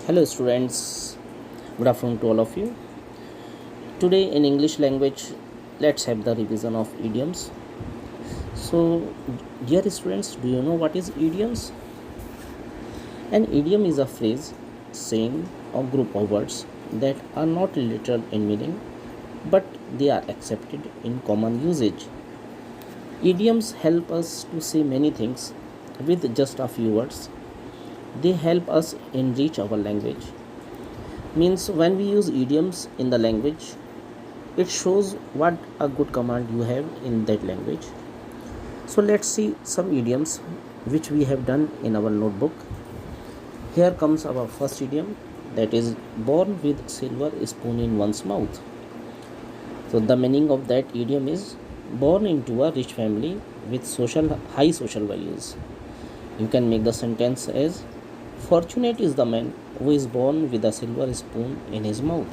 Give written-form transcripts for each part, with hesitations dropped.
Hello students, good afternoon to all of you. Today in English language, let's have the revision of idioms. So, dear students, do you know what is idioms? An idiom is a phrase, saying, or group of words that are not literal in meaning, but they are accepted in common usage. Idioms help us to say many things with just a few words. They help us enrich our language. Means when we use idioms in the language, it shows what a good command you have in that language. So let's see some idioms which we have done in our notebook. Here comes our first idiom, that is born with silver spoon in one's mouth. So the meaning of that idiom is born into a rich family with high social values. You can make the sentence as fortunate is the man who is born with a silver spoon in his mouth.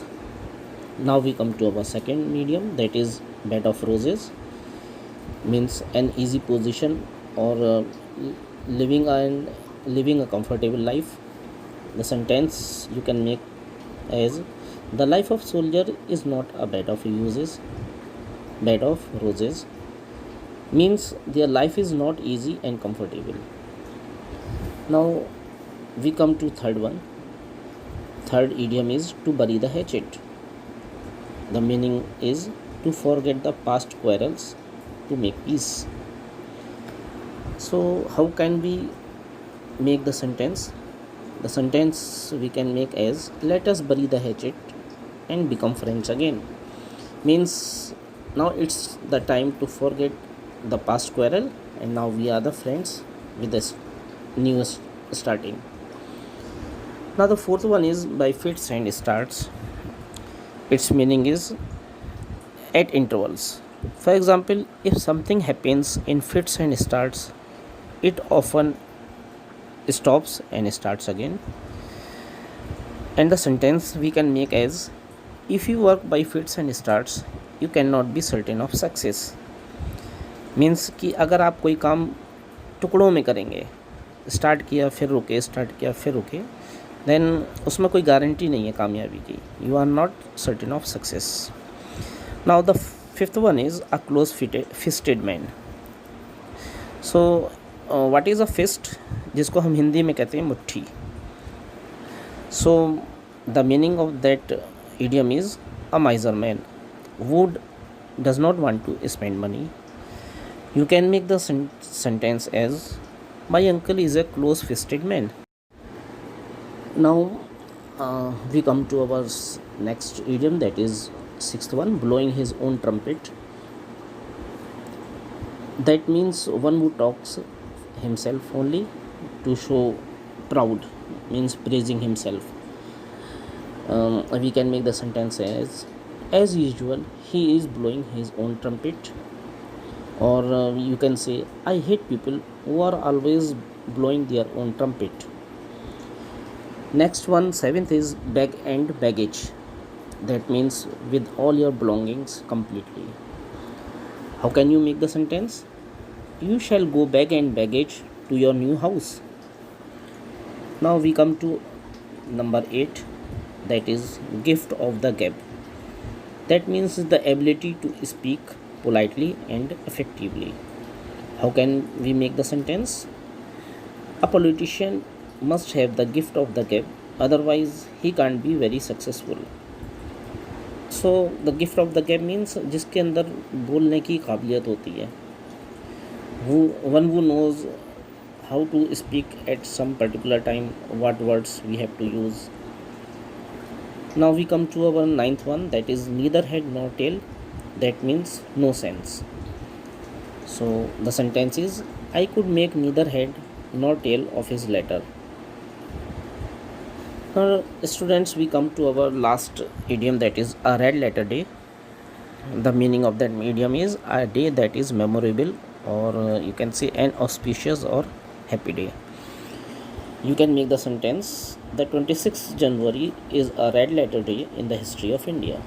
Now we come to our second idiom, that is bed of roses. Means an easy position or living a comfortable life. The sentence you can make as the life of soldier is not a bed of roses. Means their life is not easy and comfortable. Now we come to third one. Third idiom is to bury the hatchet. The meaning is to forget the past quarrels to make peace. So how can we make the sentence? The sentence we can make as let us bury the hatchet and become friends again. Means now it's the time to forget the past quarrel and now we are the friends with this new starting. Now the fourth one is by fits and starts. Its meaning is at intervals. For example, if something happens in fits and starts, it often stops and starts again. And the sentence we can make as if you work by fits and starts, you cannot be certain of success. Means कि अगर आप कोई काम टुकड़ों में करेंगे, start किया फिर रुके, स्टार्ट किया फिर रुके, देन उसमें कोई गारंटी नहीं है कामयाबी की. You are not certain of success. Now the fifth one is a close fisted man. So what is a fist, जिसको हम हिंदी में कहते हैं मुट्ठी. So the meaning of that idiom is a miser man who does not want to spend money. You can make the sentence as my uncle is a close fisted man. Now we come to our next idiom, that is sixth one, blowing his own trumpet. That means one who talks himself only to show proud, means praising himself. We can make the sentence as usual he is blowing his own trumpet. Or you can say I hate people who are always blowing their own trumpet. Next one, seventh, is bag and baggage. That means with all your belongings completely. How can you make the sentence? You shall go bag and baggage to your new house. Now we come to number 8, that is gift of the gab. That means the ability to speak politely and effectively. How can we make the sentence? A politician must have the gift of the gab, otherwise he can't be very successful. So the gift of the gab means जिसके अंदर बोलने की काबिलियत होती है, one who knows how to speak at some particular time, what words we have to use. Now we come to our ninth one, that is neither head nor tail. That means no sense. So the sentence is I could make neither head nor tail of his letter. Now students, we come to our last idiom, that is a red letter day. The meaning of that idiom is a day that is memorable, or you can say an auspicious or happy day. You can make the sentence the 26th January is a red letter day in the history of India.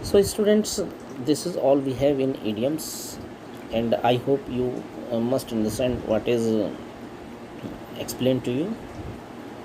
So students, this is all we have in idioms, and I hope you must understand what is explained to you.